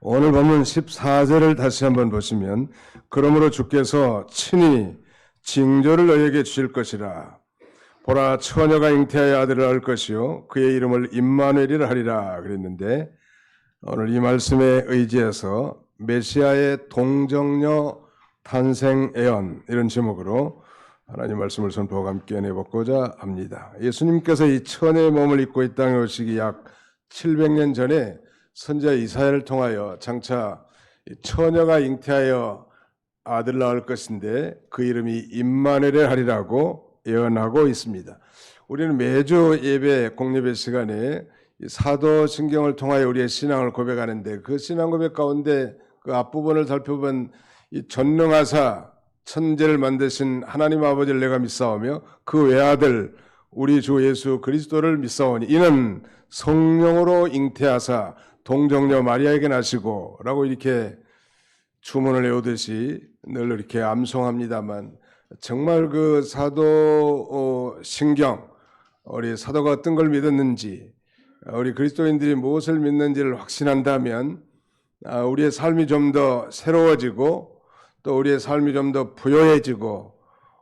오늘 본문 14절을 다시 한번 보시면 그러므로 주께서 친히 징조를 너희에게 주실 것이라. 보라, 처녀가 잉태하여 아들을 낳을 것이요 그의 이름을 임마누엘이라 하리라 그랬는데, 오늘 이 말씀에 의지해서 메시아의 동정녀 탄생 예언, 이런 제목으로 하나님 말씀을 선포하고 함께 내보고자 합니다. 예수님께서 이 처녀의 몸을 입고 이 땅에 오시기 약 700년 전에 선지자 이사야를 통하여 장차 처녀가 잉태하여 아들 낳을 것인데 그 이름이 임마누엘을 하리라고 예언하고 있습니다. 우리는 매주 예배 공예배 시간에 사도신경을 통하여 우리의 신앙을 고백하는데, 그 신앙 고백 가운데 그 앞부분을 살펴본 이 전능하사 천지를 만드신 하나님 아버지를 내가 믿사오며 그 외아들 우리 주 예수 그리스도를 믿사오니 이는 성령으로 잉태하사 동정녀 마리아에게 나시고 라고 이렇게 주문을 외우듯이 늘 이렇게 암송합니다만, 정말 그 사도 신경, 우리 사도가 어떤 걸 믿었는지, 우리 그리스도인들이 무엇을 믿는지를 확신한다면 우리의 삶이 좀 더 새로워지고 또 우리의 삶이 좀 더 부요해지고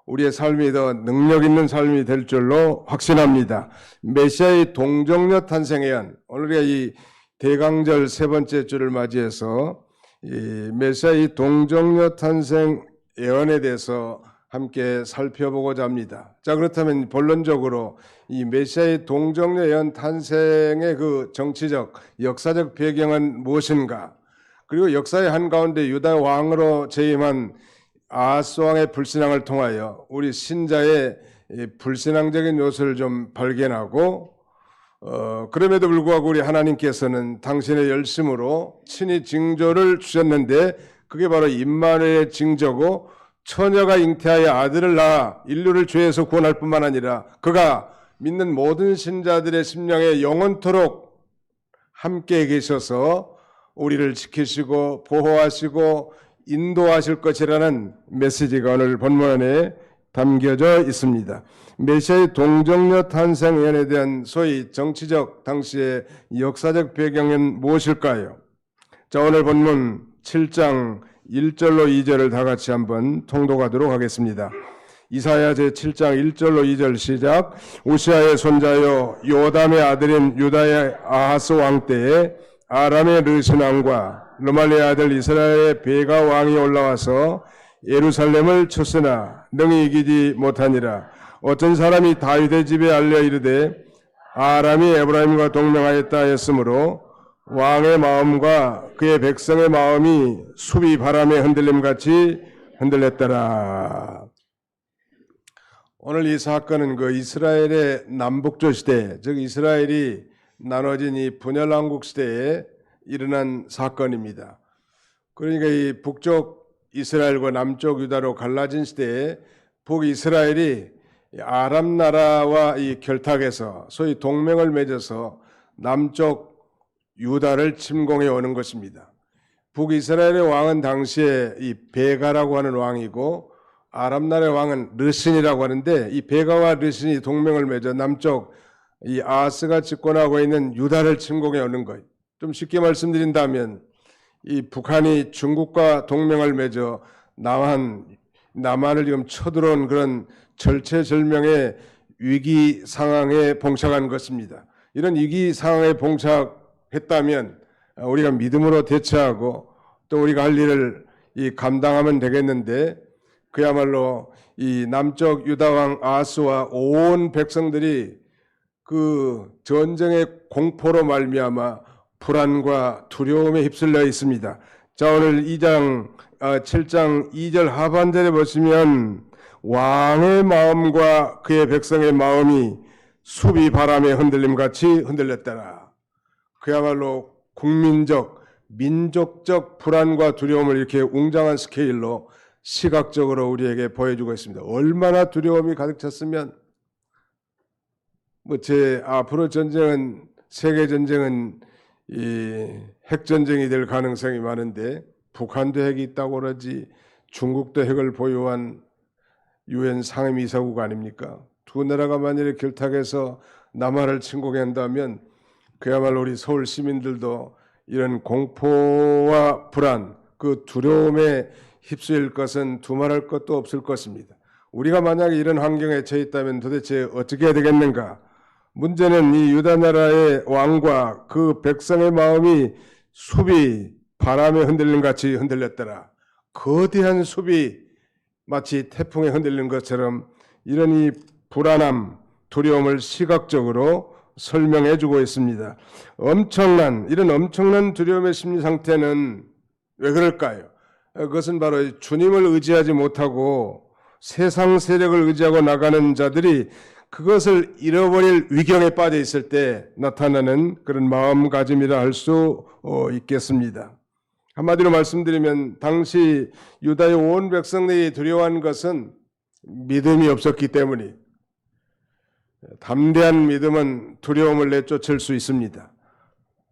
우리의 삶이 더 능력 있는 삶이 될 줄로 확신합니다. 메시아의 동정녀 탄생 예언, 오늘 우리가 이 대강절 세 번째 주를 맞이해서 이 메시아의 동정녀 탄생 예언에 대해서 함께 살펴보고자 합니다. 자, 그렇다면 본론적으로 이 메시아의 동정녀 예언 탄생의 그 정치적, 역사적 배경은 무엇인가? 그리고 역사의 한가운데 유다 왕으로 재임한 아하스 왕의 불신앙을 통하여 우리 신자의 불신앙적인 요소를 좀 발견하고, 그럼에도 불구하고 우리 하나님께서는 당신의 열심으로 친히 징조를 주셨는데 그게 바로 임마누엘의 징조고, 처녀가 잉태하여 아들을 낳아 인류를 죄에서 구원할 뿐만 아니라 그가 믿는 모든 신자들의 심령에 영원토록 함께 계셔서 우리를 지키시고 보호하시고 인도하실 것이라는 메시지가 오늘 본문에 담겨져 있습니다. 메시아의 동정녀 탄생 예언에 대한 소위 정치적, 당시의 역사적 배경은 무엇일까요? 자, 오늘 본문 7장 1절로 2절을 다 같이 한번 통독하도록 하겠습니다. 이사야 제7장 1절로 2절 시작. 우시아의 손자요 요담의 아들인 유다의 아하스 왕 때에 아람의 르신 왕과 르말리의 아들 이스라엘의 베가 왕이 올라와서 예루살렘을 쳤으나 능히 이기지 못하니라. 어떤 사람이 다윗의 집에 알려 이르되 아람이 에브라임과 동맹하였다 했으므로 왕의 마음과 그의 백성의 마음이 수비 바람에 흔들림같이 흔들렸더라. 오늘 이 사건은 그 이스라엘의 남북조 시대, 즉 이스라엘이 나눠진 이 분열왕국 시대에 일어난 사건입니다. 그러니까 이 북쪽 이스라엘과 남쪽 유다로 갈라진 시대에 북이스라엘이 아람 나라와 이 결탁해서 소위 동맹을 맺어서 남쪽 유다를 침공해 오는 것입니다. 북이스라엘의 왕은 당시에 이 베가라고 하는 왕이고 아람 나라의 왕은 르신이라고 하는데, 이 베가와 르신이 동맹을 맺어 남쪽 이 아하스가 집권하고 있는 유다를 침공해 오는 것. 좀 쉽게 말씀드린다면 이 북한이 중국과 동맹을 맺어 남한을 지금 쳐들어온 그런 절체절명의 위기 상황에 봉착한 것입니다. 이런 위기 상황에 봉착했다면 우리가 믿음으로 대처하고 또 우리가 할 일을 감당하면 되겠는데, 그야말로 이 남쪽 유다왕 아하스와 온 백성들이 그 전쟁의 공포로 말미암아 불안과 두려움에 휩쓸려 있습니다. 자, 오늘 7장 2절 하반절에 보시면 왕의 마음과 그의 백성의 마음이 수비 바람에 흔들림같이 흔들렸더라. 그야말로 국민적, 민족적 불안과 두려움을 이렇게 웅장한 스케일로 시각적으로 우리에게 보여주고 있습니다. 얼마나 두려움이 가득 찼으면 앞으로 전쟁은, 세계 전쟁은 이 핵전쟁이 될 가능성이 많은데 북한도 핵이 있다고 그러지, 중국도 핵을 보유한 유엔 상임이사국 아닙니까? 두 나라가 만일에 결탁해서 남한을 침공한다면 그야말로 우리 서울 시민들도 이런 공포와 불안, 그 두려움에 휩쓸릴 것은 두말할 것도 없을 것입니다. 우리가 만약에 이런 환경에 처해 있다면 도대체 어떻게 해야 되겠는가? 문제는 이 유다 나라의 왕과 그 백성의 마음이 숲이 바람에 흔들린 같이 흔들렸더라. 거대한 숲이 마치 태풍에 흔들린 것처럼 이런 이 불안함, 두려움을 시각적으로 설명해 주고 있습니다. 이런 엄청난 두려움의 심리 상태는 왜 그럴까요? 그것은 바로 주님을 의지하지 못하고 세상 세력을 의지하고 나가는 자들이 그것을 잃어버릴 위경에 빠져 있을 때 나타나는 그런 마음가짐이라 할 수 있겠습니다. 한마디로 말씀드리면 당시 유다의 온 백성들이 두려워한 것은 믿음이 없었기 때문에, 담대한 믿음은 두려움을 내쫓을 수 있습니다.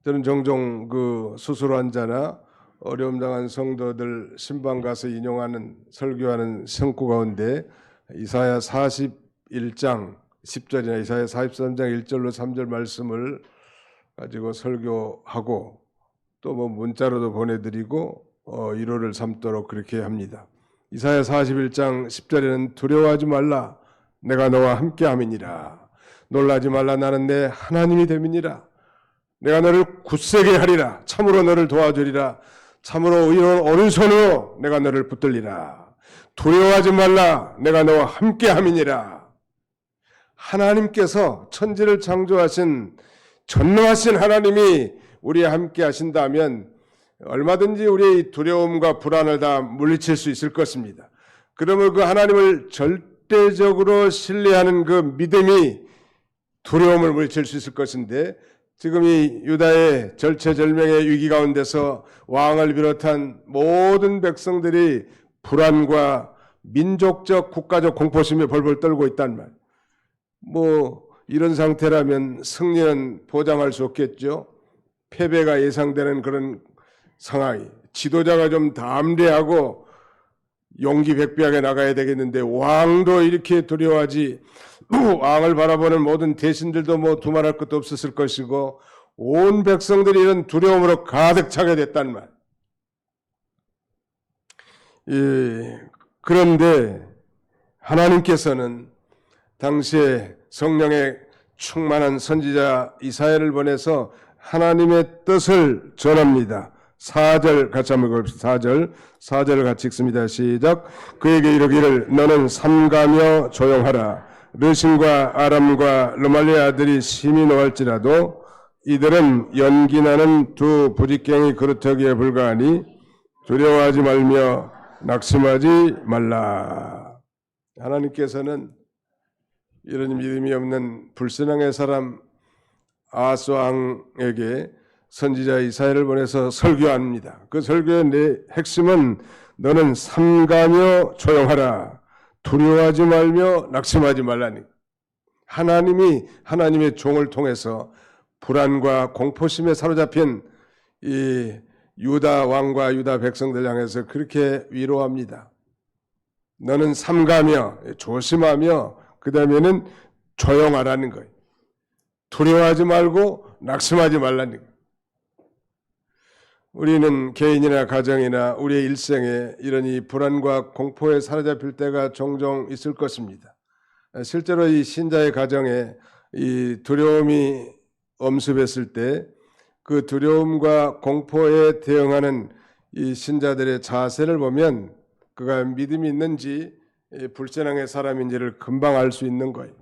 저는 종종 그 수술한 자나 어려움 당한 성도들 신방 가서 인용하는 설교하는 성구 가운데 이사야 41장 10절이나 이사야 43장 1절로 3절 말씀을 가지고 설교하고 또 뭐 문자로도 보내드리고 1호를 삼도록 그렇게 합니다. 이사야 41장 10절에는 두려워하지 말라 내가 너와 함께함이니라. 놀라지 말라 나는 내 하나님이 됨이니라. 내가 너를 굳세게 하리라. 참으로 너를 도와주리라. 참으로 의로운 오른손으로 내가 너를 붙들리라. 두려워하지 말라 내가 너와 함께함이니라. 하나님께서 천지를 창조하신 전능하신 하나님이 우리와 함께 하신다면 얼마든지 우리의 두려움과 불안을 다 물리칠 수 있을 것입니다. 그러면 그 하나님을 절대적으로 신뢰하는 그 믿음이 두려움을 물리칠 수 있을 것인데, 지금 이 유다의 절체절명의 위기 가운데서 왕을 비롯한 모든 백성들이 불안과 민족적 국가적 공포심에 벌벌 떨고 있단 말. 이런 상태라면 승리는 보장할 수 없겠죠. 패배가 예상되는 그런 상황이, 지도자가 좀 담대하고 용기 백배하게 나가야 되겠는데 왕도 이렇게 두려워하지, 왕을 바라보는 모든 대신들도 두말할 것도 없었을 것이고 온 백성들이 이런 두려움으로 가득 차게 됐단 말. 그런데 하나님께서는 당시에 성령에 충만한 선지자 이사야를 보내서 하나님의 뜻을 전합니다. 4절 같이 한번 읽읍시다. 4절 같이 읽습니다. 시작. 그에게 이르기를 너는 삼가며 조용하라. 르신과 아람과 르말리의 아들이 심히 노할지라도 이들은 연기나는 두 부직갱이 그루터기에 불과하니 두려워하지 말며 낙심하지 말라. 하나님께서는 이런 믿음이 없는 불신앙의 사람 아하스 왕에게 선지자 이사야를 보내서 설교합니다. 그 설교의 핵심은 너는 삼가며 조용하라. 두려워하지 말며 낙심하지 말라니. 하나님이 하나님의 종을 통해서 불안과 공포심에 사로잡힌 이 유다 왕과 유다 백성들 향해서 그렇게 위로합니다. 너는 삼가며 조심하며 그 다음에는 조용하라는 거예요. 두려워하지 말고 낙심하지 말라는 거예요. 우리는 개인이나 가정이나 우리의 일생에 이런 이 불안과 공포에 사로잡힐 때가 종종 있을 것입니다. 실제로 이 신자의 가정에 이 두려움이 엄습했을 때 그 두려움과 공포에 대응하는 이 신자들의 자세를 보면 그가 믿음이 있는지 불신앙의 사람인지를 금방 알 수 있는 거예요.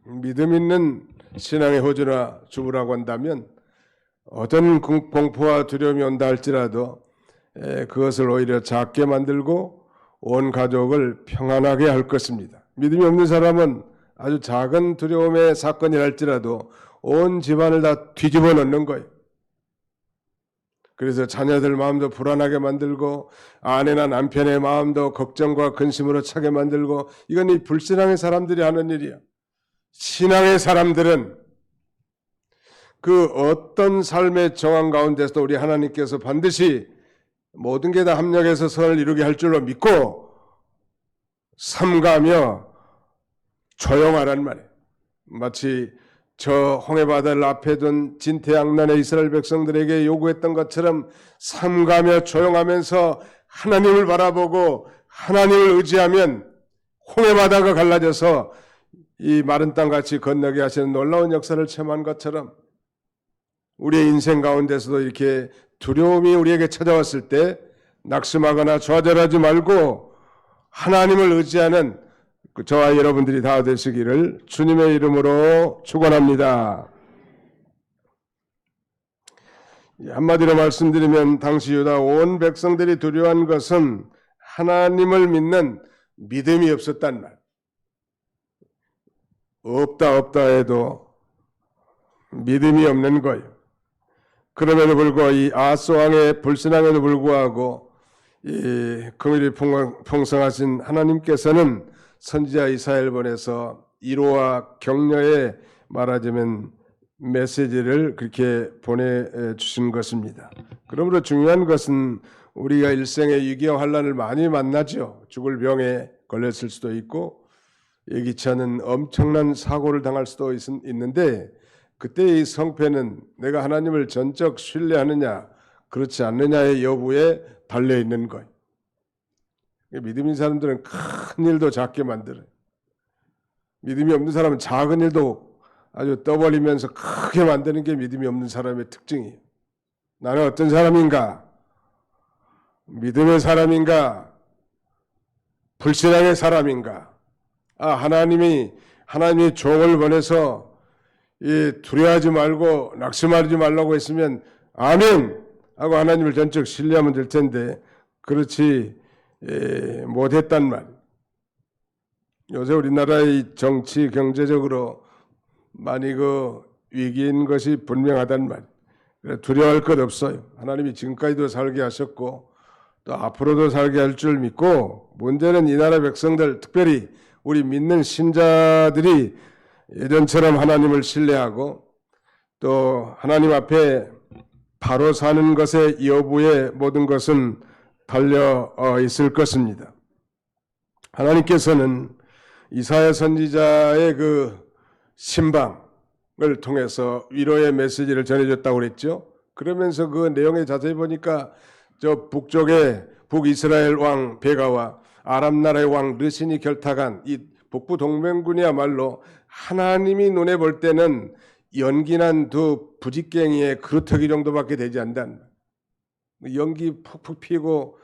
믿음 있는 신앙의 호주나 주부라고 한다면 어떤 공포와 두려움이 온다 할지라도 그것을 오히려 작게 만들고 온 가족을 평안하게 할 것입니다. 믿음이 없는 사람은 아주 작은 두려움의 사건이 할지라도 온 집안을 다 뒤집어 놓는 거예요. 그래서 자녀들 마음도 불안하게 만들고 아내나 남편의 마음도 걱정과 근심으로 차게 만들고, 이건 이 불신앙의 사람들이 하는 일이야. 신앙의 사람들은 그 어떤 삶의 정황 가운데서도 우리 하나님께서 반드시 모든 게 다 합력해서 선을 이루게 할 줄로 믿고 삼가며 조용하란 말이에요. 마치 저 홍해바다를 앞에 둔 진퇴양난의 이스라엘 백성들에게 요구했던 것처럼 삼가며 조용하면서 하나님을 바라보고 하나님을 의지하면 홍해바다가 갈라져서 이 마른 땅같이 건너게 하시는 놀라운 역사를 체험한 것처럼 우리의 인생 가운데서도 이렇게 두려움이 우리에게 찾아왔을 때 낙심하거나 좌절하지 말고 하나님을 의지하는 저와 여러분들이 다 되시기를 주님의 이름으로 축원합니다. 한마디로 말씀드리면 당시 유다 온 백성들이 두려워한 것은 하나님을 믿는 믿음이 없었단 말. 없다 해도 믿음이 없는 거예요. 그럼에도 불구하고 이 아하스 왕의 불신앙에도 불구하고 이 긍휼이 풍성하신 하나님께서는 선지자 이사야를 보내서 위로와 격려의 말하자면 메시지를 그렇게 보내주신 것입니다. 그러므로 중요한 것은 우리가 일생에 위기와 환난을 많이 만나죠. 죽을 병에 걸렸을 수도 있고 예기치 않은 엄청난 사고를 당할 수도 있는데 그때 이 성패는 내가 하나님을 전적 신뢰하느냐 그렇지 않느냐의 여부에 달려있는 거예요. 믿음 있는 사람들은 큰 일도 작게 만들어요. 믿음이 없는 사람은 작은 일도 아주 떠벌리면서 크게 만드는 게 믿음이 없는 사람의 특징이에요. 나는 어떤 사람인가? 믿음의 사람인가? 불신앙의 사람인가? 하나님이 종을 보내서 두려워하지 말고 낙심하지 말라고 했으면 아멘 하고 하나님을 전적 신뢰하면 될 텐데 그렇지 못했단 말. 요새 우리나라의 정치 경제적으로 많이 위기인 것이 분명하단 말. 두려워할 것 없어요. 하나님이 지금까지도 살게 하셨고 또 앞으로도 살게 할 줄 믿고 문제는 이 나라 백성들 특별히 우리 믿는 신자들이 예전처럼 하나님을 신뢰하고 또 하나님 앞에 바로 사는 것의 여부에 모든 것은 달려 있을 것입니다. 하나님께서는 이사야 선지자의 그 신방을 통해서 위로의 메시지를 전해줬다고 그랬죠. 그러면서 그 내용에 자세히 보니까 저 북쪽에 북이스라엘 왕 베가와 아람 나라의 왕 르신이 결탁한 이 북부 동맹군이야말로 하나님이 눈에 볼 때는 연기난 두 부직갱이의 그루터기 정도밖에 되지 않는다. 연기 푹푹 피고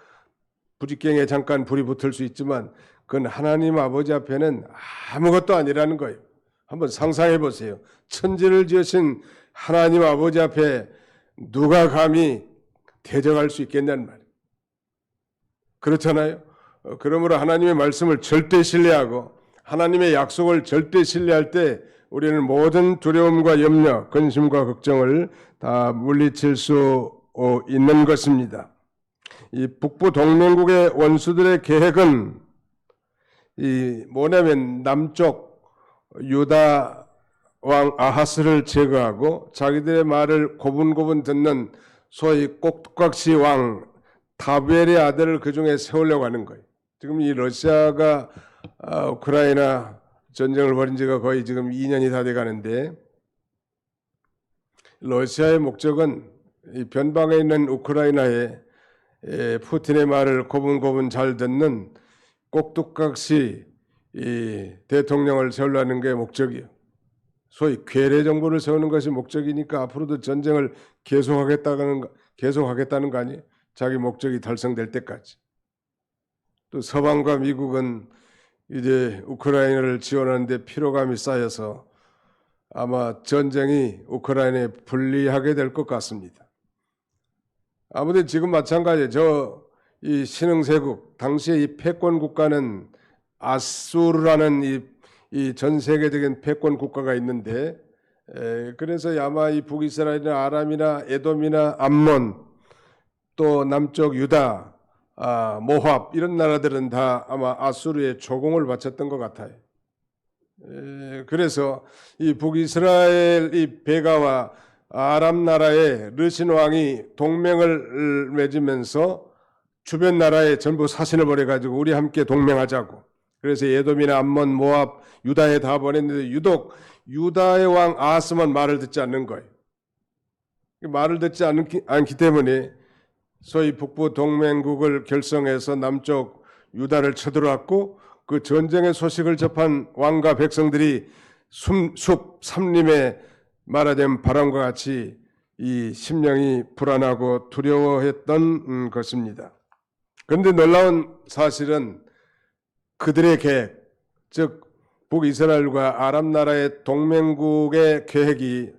부직갱이에 잠깐 불이 붙을 수 있지만 그건 하나님 아버지 앞에는 아무것도 아니라는 거예요. 한번 상상해 보세요. 천지를 지으신 하나님 아버지 앞에 누가 감히 대적할 수 있겠냐는 말이에요. 그렇잖아요. 그러므로 하나님의 말씀을 절대 신뢰하고 하나님의 약속을 절대 신뢰할 때 우리는 모든 두려움과 염려, 근심과 걱정을 다 물리칠 수 있는 것입니다. 이 북부 동맹국의 원수들의 계획은 뭐냐면 남쪽 유다 왕 아하스를 제거하고 자기들의 말을 고분고분 듣는 소위 꼭두각시 왕 다벨의 아들을 그 중에 세우려고 하는 거예요. 지금 이 러시아가 우크라이나 전쟁을 벌인 지가 거의 지금 2년이 다 돼가는데 러시아의 목적은 이 변방에 있는 우크라이나에 푸틴의 말을 고분고분 잘 듣는 꼭두각시 이 대통령을 세우려는 게 목적이에요. 소위 괴뢰 정부를 세우는 것이 목적이니까 앞으로도 전쟁을 계속하겠다는 거 아니에요? 자기 목적이 달성될 때까지. 또 서방과 미국은 이제 우크라이나를 지원하는데 피로감이 쌓여서 아마 전쟁이 우크라이나에 불리하게 될 것 같습니다. 아무튼 지금 마찬가지예요. 이 신흥세국, 당시에 이 패권 국가는 아수르라는 이 전 세계적인 패권 국가가 있는데 그래서 아마 이 북이스라엘이나 아람이나 에돔이나 암몬 또 남쪽 유다, 모압 이런 나라들은 다 아마 아수르의 조공을 바쳤던 것 같아요. 그래서 이 북이스라엘 이 베가와 아람 나라의 르신 왕이 동맹을 맺으면서 주변 나라에 전부 사신을 보내가지고 우리 함께 동맹하자고. 그래서 에돔이나 암몬, 모압, 유다에 다 보냈는데 유독 유다의 왕 아하스만 말을 듣지 않는 거예요. 말을 듣지 않기 때문에 소위 북부 동맹국을 결성해서 남쪽 유다를 쳐들어왔고, 그 전쟁의 소식을 접한 왕과 백성들이 숲 산림에 말하자면 바람과 같이 이 심령이 불안하고 두려워했던 것입니다. 그런데 놀라운 사실은 그들의 계획, 즉 북이스라엘과 아랍 나라의 동맹국의 계획이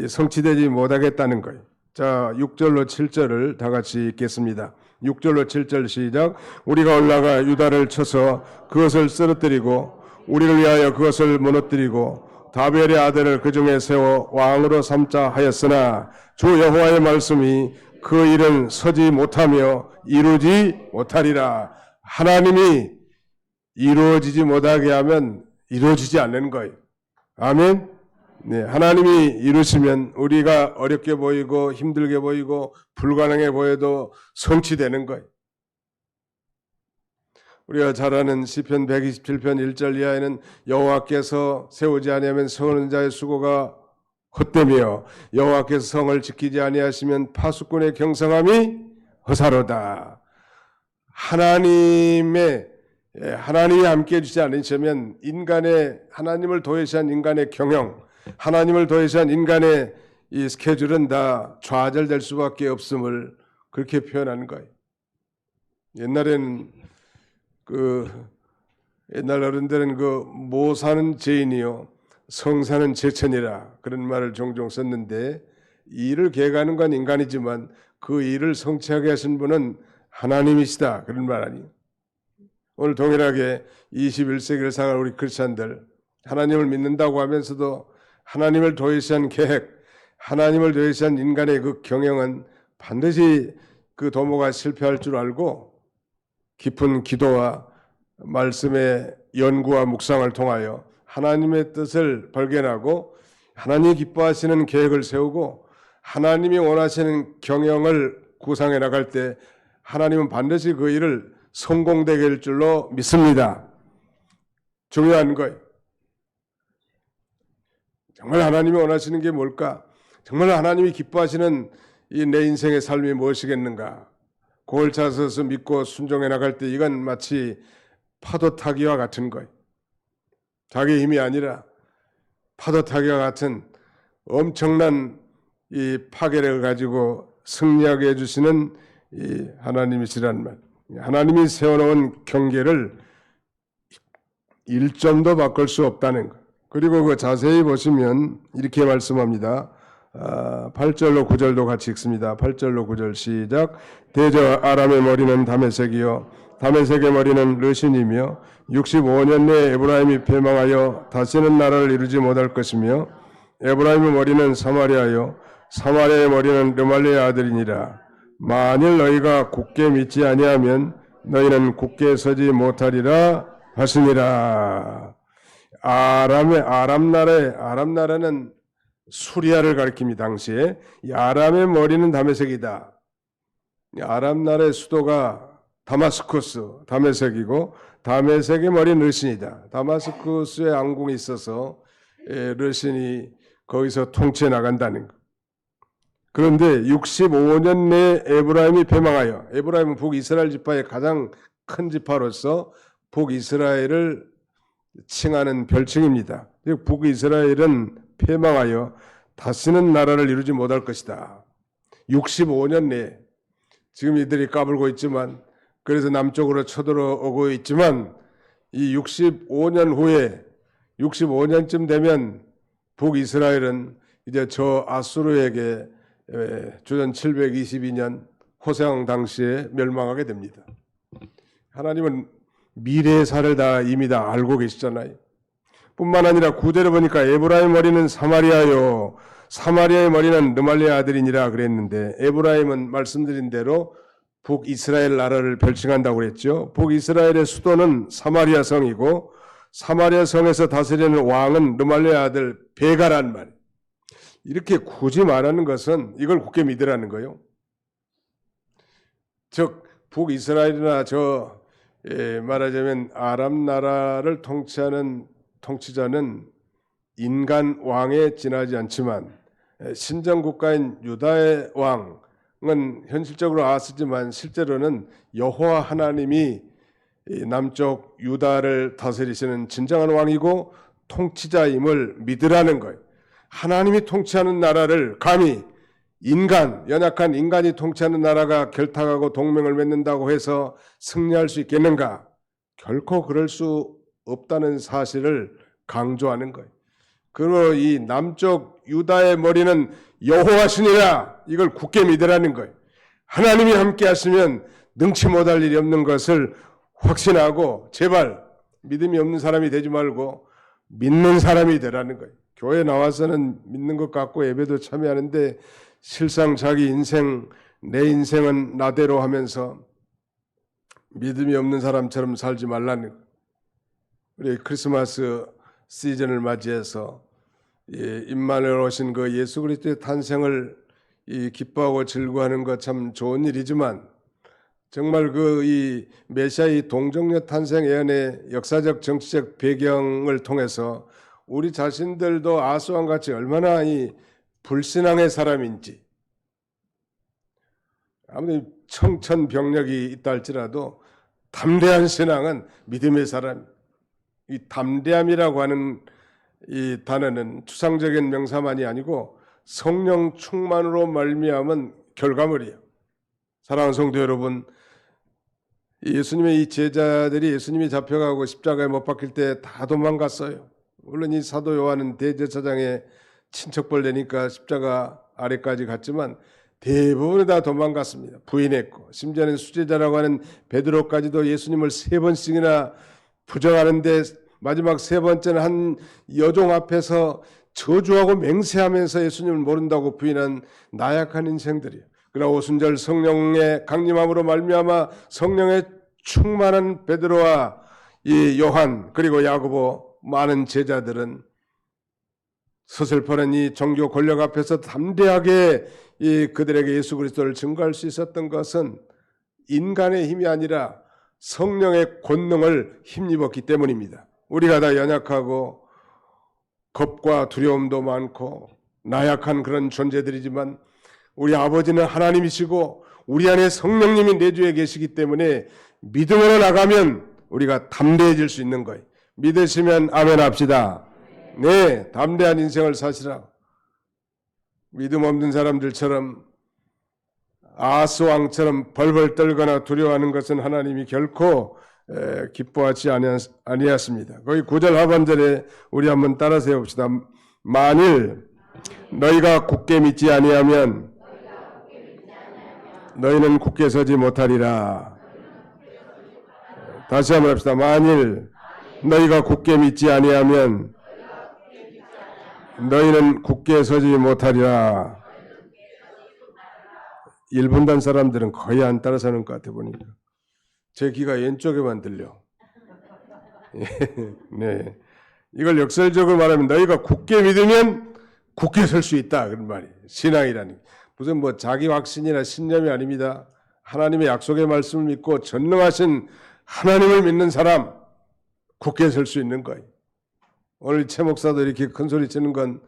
성취되지 못하겠다는 거예요. 자, 6절로 7절을 다 같이 읽겠습니다. 6절로 7절 시작. 우리가 올라가 유다를 쳐서 그것을 쓰러뜨리고 우리를 위하여 그것을 무너뜨리고 다벨의 아들을 그 중에 세워 왕으로 삼자 하였으나 주 여호와의 말씀이 그 일은 서지 못하며 이루지 못하리라. 하나님이 이루어지지 못하게 하면 이루어지지 않는 거예요. 아멘. 네, 하나님이 이루시면 우리가 어렵게 보이고 힘들게 보이고 불가능해 보여도 성취되는 거예요. 우리가 잘 아는 시편 127편 1절 이하에는 여호와께서 세우지 아니하면 세우는 자의 수고가 헛되며 여호와께서 성을 지키지 아니하시면 파수꾼의 경성함이 허사로다. 하나님이 함께해 주지 않으시면 인간의 하나님을 도외시한 인간의 경영, 하나님을 도외시한 인간의 이 스케줄은 다 좌절될 수밖에 없음을 그렇게 표현하는 거예요. 옛날에는 옛날 어른들은 모 사는 죄인이요 성 사는 제천이라 그런 말을 종종 썼는데, 일을 계획하는 건 인간이지만 그 일을 성취하게 하신 분은 하나님이시다, 그런 말 아니에요. 오늘 동일하게 21세기를 살아갈 우리 크리스찬들, 하나님을 믿는다고 하면서도 하나님을 도외시한 계획, 하나님을 도외시한 인간의 그 경영은 반드시 그 도모가 실패할 줄 알고 깊은 기도와 말씀의 연구와 묵상을 통하여 하나님의 뜻을 발견하고 하나님이 기뻐하시는 계획을 세우고 하나님이 원하시는 경영을 구상해 나갈 때 하나님은 반드시 그 일을 성공되게 할 줄로 믿습니다. 중요한 거예요. 정말 하나님이 원하시는 게 뭘까? 정말 하나님이 기뻐하시는 이 내 인생의 삶이 무엇이겠는가? 그걸 찾아서 믿고 순종해 나갈 때 이건 마치 파도 타기와 같은 거예요. 자기 힘이 아니라 파도 타기와 같은 엄청난 이 파괴력을 가지고 승리하게 해주시는 이 하나님이시란 말. 하나님이 세워놓은 경계를 1점도 바꿀 수 없다는 것. 그리고 그 자세히 보시면 이렇게 말씀합니다. 8절로 9절도 같이 읽습니다. 8절로 9절 시작. 대저 아람의 머리는 다메섹이요 다메섹의 머리는 르신이며 65년 내에 에브라임이 패망하여 다시는 나라를 이루지 못할 것이며 에브라임의 머리는 사마리아요 사마리아의 머리는 르말리의 아들이니라. 만일 너희가 굳게 믿지 아니하면 너희는 굳게 서지 못하리라 하시니라. 아랍 나라는 수리아를 가리킵니다. 당시에 이 아람의 머리는 다메섹이다. 아랍 나라의 수도가 다메섹이고 다메섹의 머리는 르신이다. 다마스쿠스에 왕궁이 있어서 르신이 거기서 통치해 나간다는 것. 그런데 65년 내에 에브라임이 패망하여, 에브라임은 북이스라엘 지파의 가장 큰 지파로서 북이스라엘을 칭하는 별칭입니다. 북이스라엘은 패망하여 다시는 나라를 이루지 못할 것이다. 65년 내에, 지금 이들이 까불고 있지만, 그래서 남쪽으로 쳐들어오고 있지만 이 65년 후에 65년쯤 되면 북이스라엘은 이제 저 아수르에게 주전 722년 호세왕 당시에 멸망하게 됩니다. 하나님은 미래의 사를 다 이미 다 알고 계시잖아요. 뿐만 아니라 구절에 보니까 에브라임 머리는 사마리아요 사마리아의 머리는 르말리의 아들이니라 그랬는데, 에브라임은 말씀드린 대로 북이스라엘 나라를 별칭한다고 그랬죠. 북이스라엘의 수도는 사마리아 성이고 사마리아 성에서 다스리는 왕은 르말리의 아들 베가란 말이에요. 이렇게 굳이 말하는 것은 이걸 굳게 믿으라는 거예요. 즉 북이스라엘이나 말하자면 아랍 나라를 통치하는 통치자는 인간 왕에 지나지 않지만 신정 국가인 유다의 왕은 현실적으로 아하스지만 실제로는 여호와 하나님이 이 남쪽 유다를 다스리시는 진정한 왕이고 통치자임을 믿으라는 거예요. 하나님이 통치하는 나라를 감히 연약한 인간이 통치하는 나라가 결탁하고 동맹을 맺는다고 해서 승리할 수 있겠는가? 결코 그럴 수 없다는 사실을 강조하는 거예요. 그리고 이 남쪽 유다의 머리는 여호와시니라, 이걸 굳게 믿으라는 거예요. 하나님이 함께 하시면 능치 못할 일이 없는 것을 확신하고 제발 믿음이 없는 사람이 되지 말고 믿는 사람이 되라는 거예요. 교회 나와서는 믿는 것 같고 예배도 참여하는데 실상 자기 인생, 내 인생은 나대로 하면서 믿음이 없는 사람처럼 살지 말라는 거예요. 우리 크리스마스 시즌을 맞이해서 임마누엘 오신 그 예수 그리스도의 탄생을 기뻐하고 즐거워하는 것 참 좋은 일이지만 정말 이 메시아의 동정녀 탄생 예언의 역사적 정치적 배경을 통해서 우리 자신들도 아수왕 같이 얼마나 이 불신앙의 사람인지, 아무리 청천벽력이 있다 할지라도 담대한 신앙은 믿음의 사람. 이 담대함이라고 하는 이 단어는 추상적인 명사만이 아니고 성령 충만으로 말미암은 결과물이에요. 사랑하는 성도 여러분, 예수님의 이 제자들이 예수님이 잡혀가고 십자가에 못 박힐 때 다 도망갔어요. 물론 이 사도 요한은 대제사장의 친척벌 되니까 십자가 아래까지 갔지만 대부분 다 도망갔습니다. 부인했고, 심지어는 수제자라고 하는 베드로까지도 예수님을 3번씩이나 부정하는데 마지막 3번째는 한 여종 앞에서 저주하고 맹세하면서 예수님을 모른다고 부인한 나약한 인생들이에요. 그러나 오순절 성령의 강림함으로 말미암아 성령의 충만한 베드로와 이 요한 그리고 야고보 많은 제자들은 서슬퍼런 이 종교 권력 앞에서 담대하게 그들에게 예수 그리스도를 증거할 수 있었던 것은 인간의 힘이 아니라 성령의 권능을 힘입었기 때문입니다. 우리가 다 연약하고 겁과 두려움도 많고 나약한 그런 존재들이지만 우리 아버지는 하나님이시고 우리 안에 성령님이 내주에 계시기 때문에 믿음으로 나가면 우리가 담대해질 수 있는 거예요. 믿으시면 아멘 합시다. 네, 담대한 인생을 사시라. 믿음 없는 사람들처럼 아하스왕처럼 벌벌 떨거나 두려워하는 것은 하나님이 결코 기뻐하지 아니하십니다. 거기 9절 하반절에 우리 한번 따라서 해봅시다. 만일 너희가 굳게 믿지 아니하면 너희는 굳게 서지 못하리라. 다시 한번 합시다. 만일 너희가 굳게 믿지 아니하면 너희는 굳게 서지 못하리라. 일본단 사람들은 거의 안 따라서는 것 같아 보니까. 제 귀가 왼쪽에만 들려. 네, 이걸 역설적으로 말하면 너희가 굳게 믿으면 굳게 설 수 있다 그런 말이에요. 신앙이라는 무슨 자기 확신이나 신념이 아닙니다. 하나님의 약속의 말씀을 믿고 전능하신 하나님을 믿는 사람 굳게 설 수 있는 거예요. 오늘 최 목사도 이렇게 큰 소리 치는 건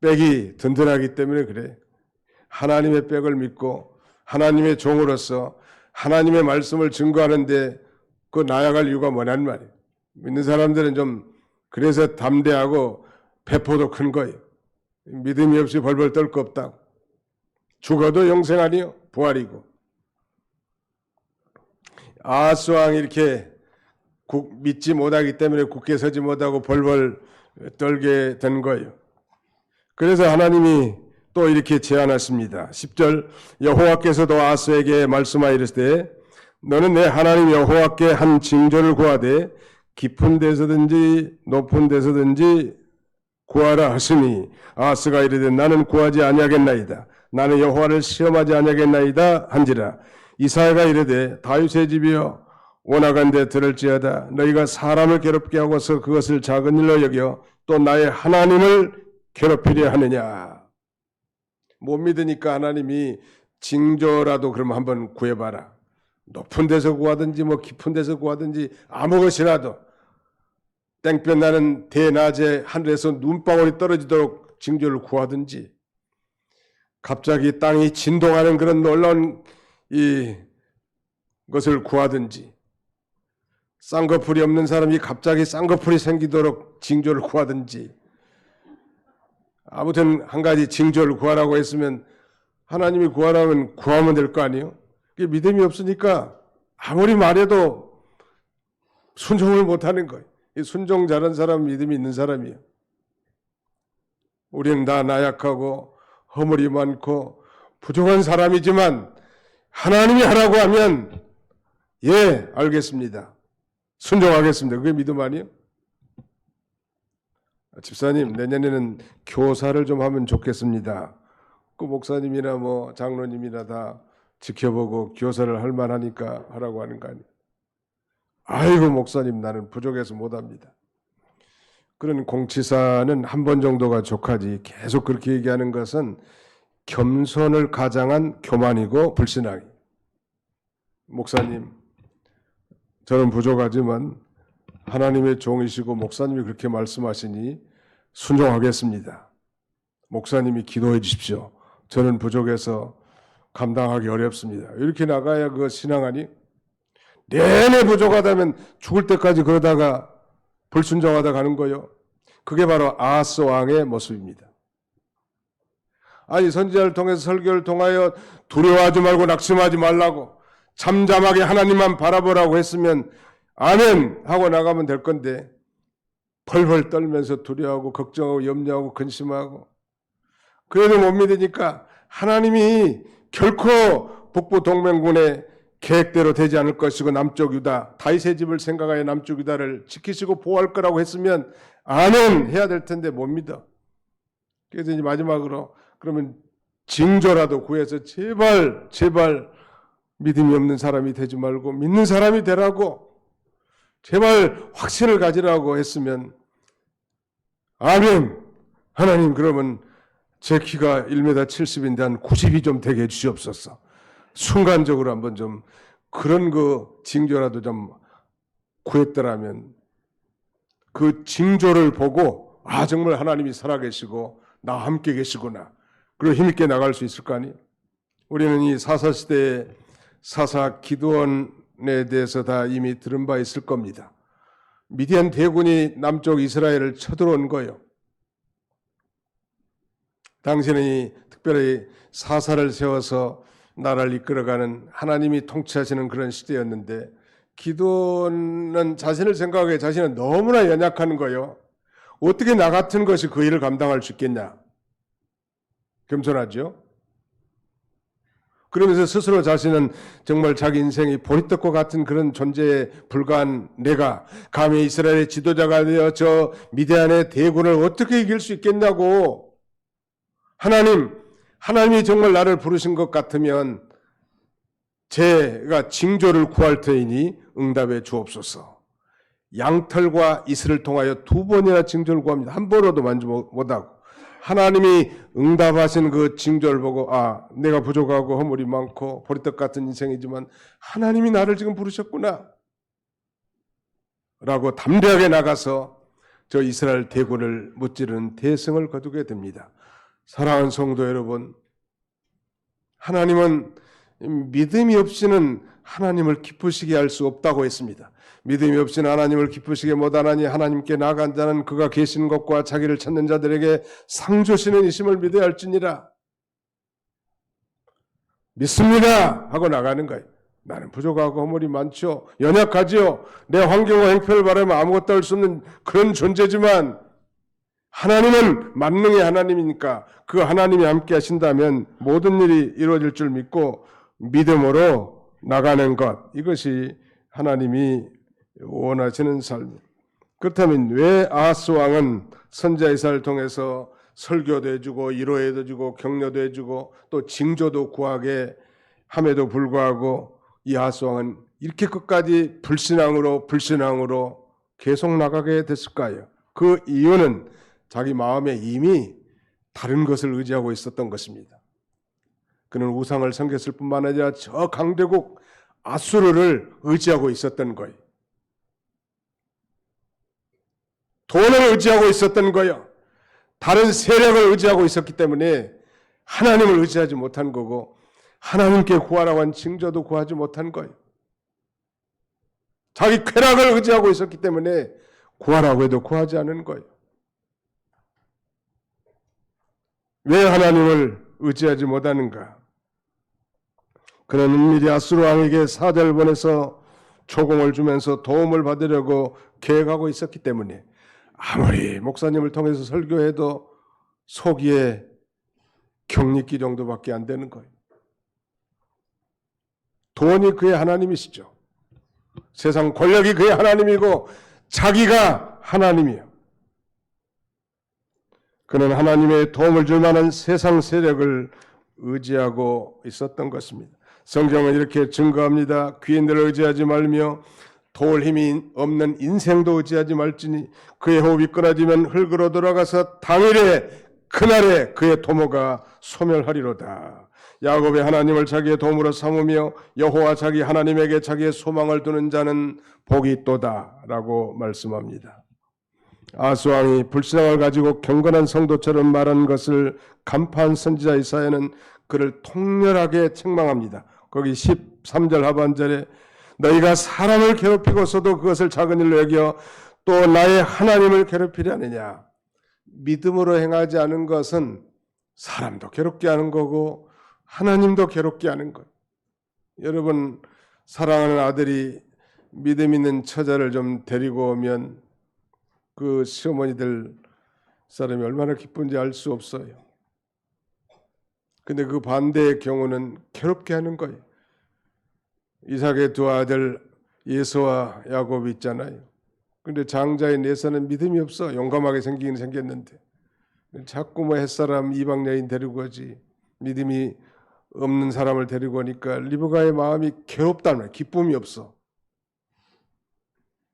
백이 든든하기 때문에 그래. 하나님의 백을 믿고 하나님의 종으로서 하나님의 말씀을 증거하는데 그 나아갈 이유가 뭐냐는 말이에요. 믿는 사람들은 좀 그래서 담대하고 배포도 큰 거예요. 믿음이 없이 벌벌 떨 거 없다고. 죽어도 영생 아니요 부활이고. 아하스왕이 이렇게 믿지 못하기 때문에 굳게 서지 못하고 벌벌 떨게 된 거예요. 그래서 하나님이 또 이렇게 제안하십니다. 10절 여호와께서도 아하스에게 말씀하여 이르시되 너는 내 하나님 여호와께 한 징조를 구하되 깊은 데서든지 높은 데서든지 구하라 하시니 아하스가 이르되 나는 구하지 아니하겠나이다. 나는 여호와를 시험하지 아니하겠나이다 한지라. 이사야가 이르되 다윗의 집이여 원하건대 들을지어다. 너희가 사람을 괴롭게 하고서 그것을 작은 일로 여겨 또 나의 하나님을 괴롭히려 하느냐. 못 믿으니까 하나님이 징조라도 그럼 한번 구해봐라. 높은 데서 구하든지 깊은 데서 구하든지 아무 것이라도 땡볕 나는 대낮에 하늘에서 눈방울이 떨어지도록 징조를 구하든지, 갑자기 땅이 진동하는 그런 놀라운 것을 구하든지, 쌍꺼풀이 없는 사람이 갑자기 쌍꺼풀이 생기도록 징조를 구하든지, 아무튼 한 가지 징조를 구하라고 했으면 하나님이 구하라면 구하면 될 거 아니에요? 그게 믿음이 없으니까 아무리 말해도 순종을 못하는 거예요. 이 순종 잘한 사람은 믿음이 있는 사람이에요. 우리는 다 나약하고 허물이 많고 부족한 사람이지만 하나님이 하라고 하면 예, 알겠습니다. 순종하겠습니다. 그게 믿음 아니에요? 집사님, 내년에는 교사를 좀 하면 좋겠습니다. 그 목사님이나 뭐 장로님이나 다 지켜보고 교사를 할 만하니까 하라고 하는 거 아니에요? 아이고 목사님, 나는 부족해서 못합니다. 그런 공치사는 한 번 정도가 족하지 계속 그렇게 얘기하는 것은 겸손을 가장한 교만이고 불신앙이. 목사님, 저는 부족하지만 하나님의 종이시고 목사님이 그렇게 말씀하시니 순종하겠습니다. 목사님이 기도해 주십시오. 저는 부족해서 감당하기 어렵습니다. 이렇게 나가야 그 신앙 아니? 내내 부족하다면 죽을 때까지 그러다가 불순종하다 가는 거요. 그게 바로 아하스 왕의 모습입니다. 아니 선지자를 통해서 설교를 통하여 두려워하지 말고 낙심하지 말라고 잠잠하게 하나님만 바라보라고 했으면 아멘 하고 나가면 될 건데 벌벌 떨면서 두려워하고 걱정하고 염려하고 근심하고 그래도 못 믿으니까 하나님이 결코 북부 동맹군의 계획대로 되지 않을 것이고 남쪽 유다 다윗의 집을 생각하여 남쪽 유다를 지키시고 보호할 거라고 했으면 아멘 해야 될 텐데 못 믿어. 그래서 이제 마지막으로 그러면 징조라도 구해서 제발 믿음이 없는 사람이 되지 말고 믿는 사람이 되라고 제발 확신을 가지라고 했으면 아멘. 하나님 그러면 제 키가 1m 70인데 한 90이 좀 되게 해주시옵소서. 순간적으로 한번 좀 그런 그 징조라도 좀 구했더라면 그 징조를 보고 아 정말 하나님이 살아계시고 나와 함께 계시구나. 그리고 힘있게 나갈 수 있을 거 아니에요. 우리는 이 사사시대의 사사 기드온에 대해서 다 이미 들은 바 있을 겁니다. 미디안 대군이 남쪽 이스라엘을 쳐들어온 거예요. 당신이 특별히 사사를 세워서 나라를 이끌어가는 하나님이 통치하시는 그런 시대였는데 기드온은 자신을 생각하기에 자신은 너무나 연약한 거예요. 어떻게 나 같은 것이 그 일을 감당할 수 있겠냐. 겸손하죠. 그러면서 스스로 자신은 정말 자기 인생이 보리떡과 같은 그런 존재에 불과한 내가 감히 이스라엘의 지도자가 되어 저 미디안의 대군을 어떻게 이길 수 있겠냐고. 하나님이 정말 나를 부르신 것 같으면 제가 징조를 구할 터이니 응답해 주옵소서. 양털과 이슬을 통하여 2번이나 징조를 구합니다. 한 번으로도 만지 못하고. 하나님이 응답하신 그 징조를 보고 아 내가 부족하고 허물이 많고 보리떡 같은 인생이지만 하나님이 나를 지금 부르셨구나 라고 담대하게 나가서 저 이스라엘 대군을 무찌르는 대승을 거두게 됩니다. 사랑하는 성도 여러분, 하나님은 믿음이 없이는 하나님을 기쁘시게 할 수 없다고 했습니다. 믿음이 없이는 하나님을 기쁘시게 못하나니 하나님께 나아간 자는 그가 계신 것과 자기를 찾는 자들에게 상 주시는 이심을 믿어야 할지니라. 믿습니다 하고 나가는 거예요. 나는 부족하고 허물이 많죠. 연약하지요. 내 환경과 형편을 바라면 아무것도 할 수 없는 그런 존재지만 하나님은 만능의 하나님이니까 그 하나님이 함께 하신다면 모든 일이 이루어질 줄 믿고 믿음으로 나가는 것, 이것이 하나님이 원하시는 삶. 그렇다면 왜 아하스 왕은 선지자 이사야를 통해서 설교도 해주고 위로도 해주고 격려도 해주고 또 징조도 구하게 함에도 불구하고 이 아하스 왕은 이렇게 끝까지 불신앙으로 계속 나가게 됐을까요? 그 이유는 자기 마음에 이미 다른 것을 의지하고 있었던 것입니다. 그는 우상을 섬겼을 뿐만 아니라 저 강대국 아수르를 의지하고 있었던 거예요. 돈을 의지하고 있었던 거예요. 다른 세력을 의지하고 있었기 때문에 하나님을 의지하지 못한 거고 하나님께 구하라고 한 징조도 구하지 못한 거예요. 자기 쾌락을 의지하고 있었기 때문에 구하라고 해도 구하지 않은 거예요. 왜 하나님을 의지하지 못하는가? 그는 은밀히 아수르 왕에게 사자를 보내서 초공을 주면서 도움을 받으려고 계획하고 있었기 때문에 아무리 목사님을 통해서 설교해도 속이에 격리기 정도밖에 안 되는 거예요. 돈이 그의 하나님이시죠. 세상 권력이 그의 하나님이고 자기가 하나님이에요. 그는 하나님의 도움을 줄 만한 세상 세력을 의지하고 있었던 것입니다. 성경은 이렇게 증거합니다. 귀인들을 의지하지 말며 도울 힘이 없는 인생도 의지하지 말지니 그의 호흡이 끊어지면 흙으로 돌아가서 당일에 그날에 그의 도모가 소멸하리로다. 야곱의 하나님을 자기의 도움으로 삼으며 여호와 자기 하나님에게 자기의 소망을 두는 자는 복이 있도다 라고 말씀합니다. 아수왕이 불신앙을 가지고 경건한 성도처럼 말한 것을 간파한 선지자 이사야는 그를 통렬하게 책망합니다. 거기 13절 하반절에 너희가 사람을 괴롭히고서도 그것을 작은 일로 여겨 또 나의 하나님을 괴롭히려 하느냐. 믿음으로 행하지 않은 것은 사람도 괴롭게 하는 거고 하나님도 괴롭게 하는 거예요. 여러분 사랑하는 아들이 믿음 있는 처자를 좀 데리고 오면 그 시어머니들 사람이 얼마나 기쁜지 알 수 없어요. 근데 그 반대의 경우는 괴롭게 하는 거예요. 이삭의 두 아들 예서와 야곱이 있잖아요. 근데 장자인 예서는 믿음이 없어. 용감하게 생기긴 생겼는데 자꾸 뭐 햇사람 이방 여인 데리고 오지. 믿음이 없는 사람을 데리고 오니까 리브가의 마음이 괴롭다는 거예요. 기쁨이 없어.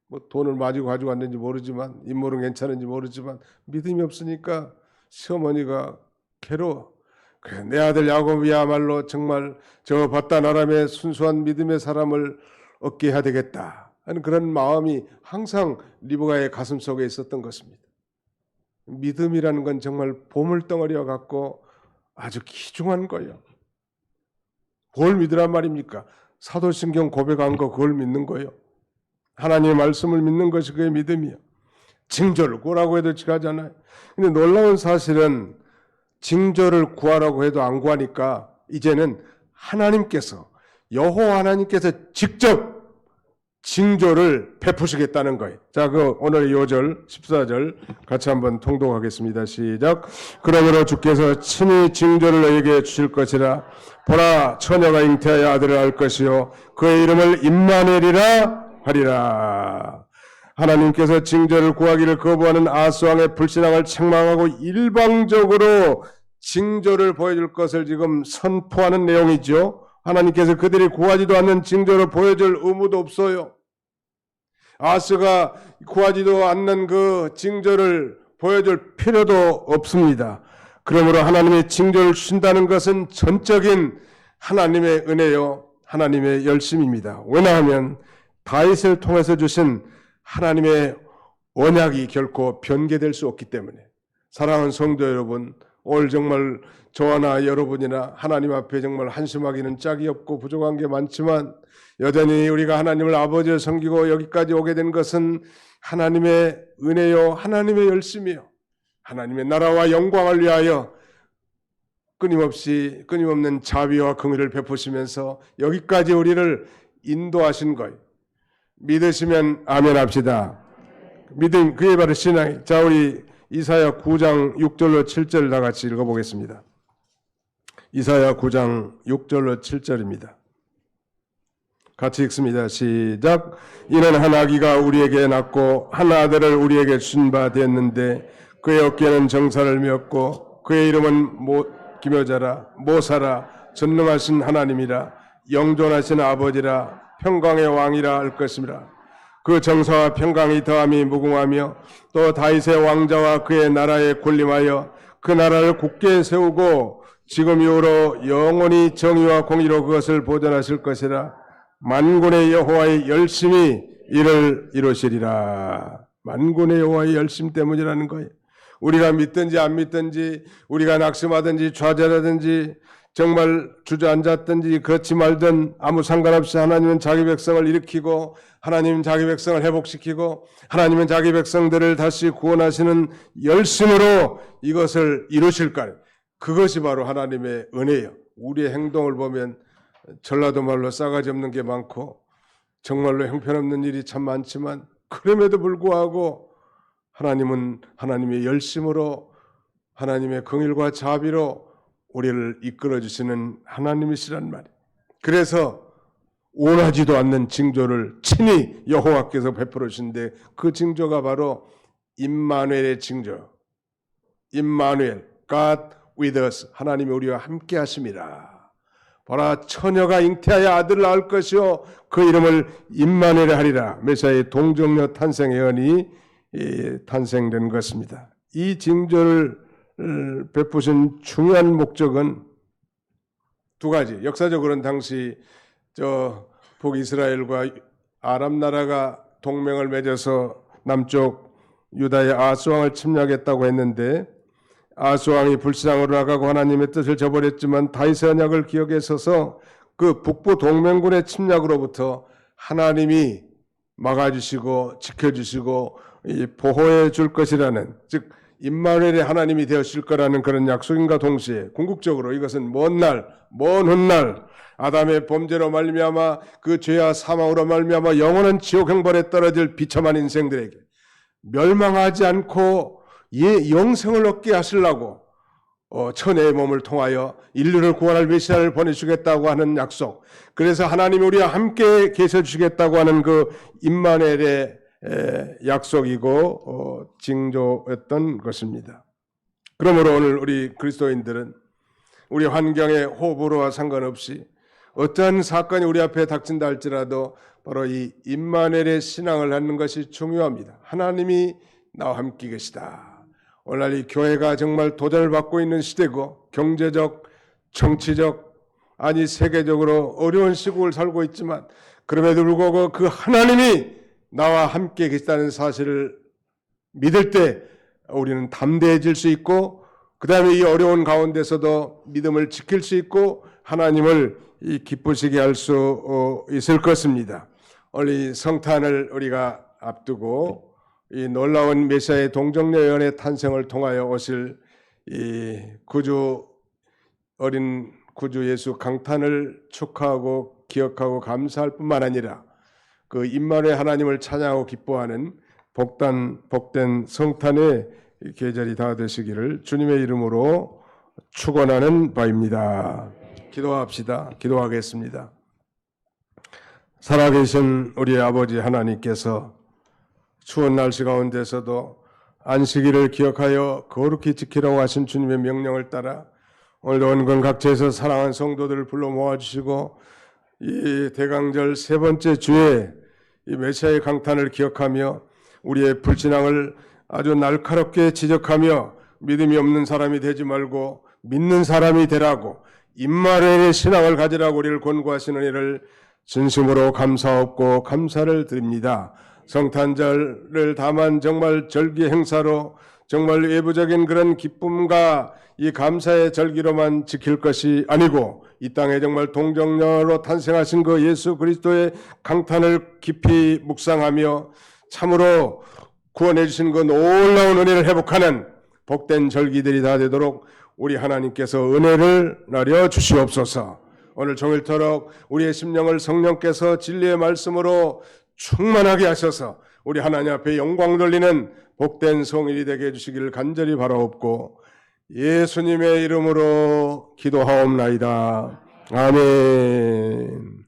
뭐 돈을 가지고 왔는지 모르지만 인물은 괜찮은지 모르지만 믿음이 없으니까 시어머니가 괴로워. 그래, 내 아들 야곱이야말로 정말 저 바단 아람의 순수한 믿음의 사람을 얻게 해야 되겠다 하는 그런 마음이 항상 리브가의 가슴 속에 있었던 것입니다. 믿음이라는 건 정말 보물덩어리와 같고 아주 귀중한 거예요. 뭘 믿으란 말입니까? 사도신경 고백한 거 그걸 믿는 거예요. 하나님의 말씀을 믿는 것이 그의 믿음이에요. 징조를 구하라고 해도 지가잖아요. 근데 놀라운 사실은 징조를 구하라고 해도 안 구하니까 이제는 하나님께서 여호와 하나님께서 직접 징조를 베푸시겠다는 거예요. 자, 그 오늘 요절 14절 같이 한번 통독하겠습니다. 시작. 그러므로 주께서 친히 징조를 너에게 주실 것이라. 보라, 처녀가 잉태하여 아들을 낳을 것이요 그의 이름을 임마누엘이라 하리라. 하나님께서 징조를 구하기를 거부하는 아수왕의 불신앙을 책망하고 일방적으로 징조를 보여줄 것을 지금 선포하는 내용이죠. 하나님께서 그들이 구하지도 않는 징조를 보여줄 의무도 없어요. 아스가 구하지도 않는 그 징조를 보여줄 필요도 없습니다. 그러므로 하나님의 징조를 주신다는 것은 전적인 하나님의 은혜요, 하나님의 열심입니다. 왜냐하면 다윗을 통해서 주신 하나님의 언약이 결코 변개될 수 없기 때문에. 사랑하는 성도 여러분, 오늘 정말 저와나 여러분이나 하나님 앞에 정말 한심하기는 짝이 없고 부족한 게 많지만 여전히 우리가 하나님을 아버지를 섬기고 여기까지 오게 된 것은 하나님의 은혜요, 하나님의 열심이요, 하나님의 나라와 영광을 위하여 끊임없는 자비와 긍휼을 베푸시면서 여기까지 우리를 인도하신 거예요. 믿으시면 아멘 합시다. 믿음, 그게 바로 신앙이. 자, 우리 이사야 9장 6절로 7절 다 같이 읽어보겠습니다. 이사야 9장 6절로 7절입니다. 같이 읽습니다. 시작. 이는 한 아기가 우리에게 낳고 한 아들을 우리에게 주신 바 되었는데 그의 어깨는 정사를 메었고 그의 이름은 기묘자라 모사라 전능하신 하나님이라 영존하신 아버지라 평강의 왕이라 할 것이라. 그 정사와 평강이 더함이 무궁하며 또 다윗의 왕자와 그의 나라에 군림하여 그 나라를 굳게 세우고 지금 이후로 영원히 정의와 공의로 그것을 보존하실 것이라. 만군의 여호와의 열심히 이를 이루시리라. 만군의 여호와의 열심 때문이라는 거예요. 우리가 믿든지 안 믿든지, 우리가 낙심하든지 좌절하든지, 정말 주저앉았든지 그렇지 말든 아무 상관없이 하나님은 자기 백성을 일으키고, 하나님은 자기 백성을 회복시키고, 하나님은 자기 백성들을 다시 구원하시는 열심으로 이것을 이루실 거예요. 그것이 바로 하나님의 은혜예요. 우리의 행동을 보면 전라도 말로 싸가지 없는 게 많고 정말로 형편없는 일이 참 많지만, 그럼에도 불구하고 하나님은 하나님의 열심으로, 하나님의 긍휼과 자비로 우리를 이끌어 주시는 하나님이시란 말이에요. 그래서 원하지도 않는 징조를 친히 여호와께서 베풀어 주신데, 그 징조가 바로 임마누엘의 징조. 임마누엘, God with us, 하나님이 우리와 함께 하심이라. 보라, 처녀가 잉태하여 아들을 낳을 것이요 그 이름을 임마누엘 하리라. 메시아의 동정녀 탄생 예언이 탄생된 것입니다. 이 징조를 베푸신 중요한 목적은 두 가지. 역사적으로는 당시 북이스라엘과 아람 나라가 동맹을 맺어서 남쪽 유다의 아스 왕을 침략했다고 했는데, 아스 왕이 불신앙으로 나가고 하나님의 뜻을 저버렸지만 다윗의 언약을 기억에 서서 그 북부 동맹군의 침략으로부터 하나님이 막아주시고 지켜주시고 보호해 줄 것이라는, 즉 임마누엘의 하나님이 되었을 거라는 그런 약속인가 동시에 궁극적으로 이것은 먼 훗날 아담의 범죄로 말미암아 그 죄와 사망으로 말미암아 영원한 지옥 형벌에 떨어질 비참한 인생들에게 멸망하지 않고 영생을 얻게 하시려고 천의 몸을 통하여 인류를 구원할 메시아를 보내주겠다고 하는 약속, 그래서 하나님이 우리와 함께 계셔 주시겠다고 하는 그 임마누엘의 약속이고 징조였던 것입니다. 그러므로 오늘 우리 그리스도인들은 우리 환경의 호불호와 상관없이 어떠한 사건이 우리 앞에 닥친다 할지라도 바로 이 임마누엘의 신앙을 갖는 것이 중요합니다. 하나님이 나와 함께 계시다. 오늘날 이 교회가 정말 도전을 받고 있는 시대고, 경제적, 정치적, 아니 세계적으로 어려운 시국을 살고 있지만, 그럼에도 불구하고 그 하나님이 나와 함께 계시다는 사실을 믿을 때 우리는 담대해질 수 있고, 그 다음에 이 어려운 가운데서도 믿음을 지킬 수 있고 하나님을 기쁘시게 할 수 있을 것입니다. 오늘 이 성탄을 우리가 앞두고 이 놀라운 메시아의 동정녀 예언의 탄생을 통하여 오실 이 어린 구주 예수 강탄을 축하하고 기억하고 감사할 뿐만 아니라 그 임마누엘 하나님을 찬양하고 기뻐하는 복된 성탄의 계절이 다 되시기를 주님의 이름으로 축원하는 바입니다. 기도합시다. 기도하겠습니다. 살아계신 우리 아버지 하나님께서 추운 날씨 가운데서도 안식일을 기억하여 거룩히 지키라고 하신 주님의 명령을 따라 오늘도 온건 각지에서 사랑하는 성도들을 불러 모아주시고 이 대강절 세 번째 주에 이 메시아의 강탄을 기억하며 우리의 불신앙을 아주 날카롭게 지적하며 믿음이 없는 사람이 되지 말고 믿는 사람이 되라고 임마누엘의 신앙을 가지라고 우리를 권고하시는 이를 진심으로 감사하고 감사를 드립니다. 성탄절을 다만 정말 절기 행사로 정말 외부적인 그런 기쁨과 이 감사의 절기로만 지킬 것이 아니고 이 땅에 정말 동정녀로 탄생하신 그 예수 그리스도의 강탄을 깊이 묵상하며 참으로 구원해 주신 그 놀라운 은혜를 회복하는 복된 절기들이 다 되도록 우리 하나님께서 은혜를 나려 주시옵소서. 오늘 종일토록 우리의 심령을 성령께서 진리의 말씀으로 충만하게 하셔서 우리 하나님 앞에 영광 돌리는 복된 성일이 되게 해주시기를 간절히 바라옵고 예수님의 이름으로 기도하옵나이다. 아멘.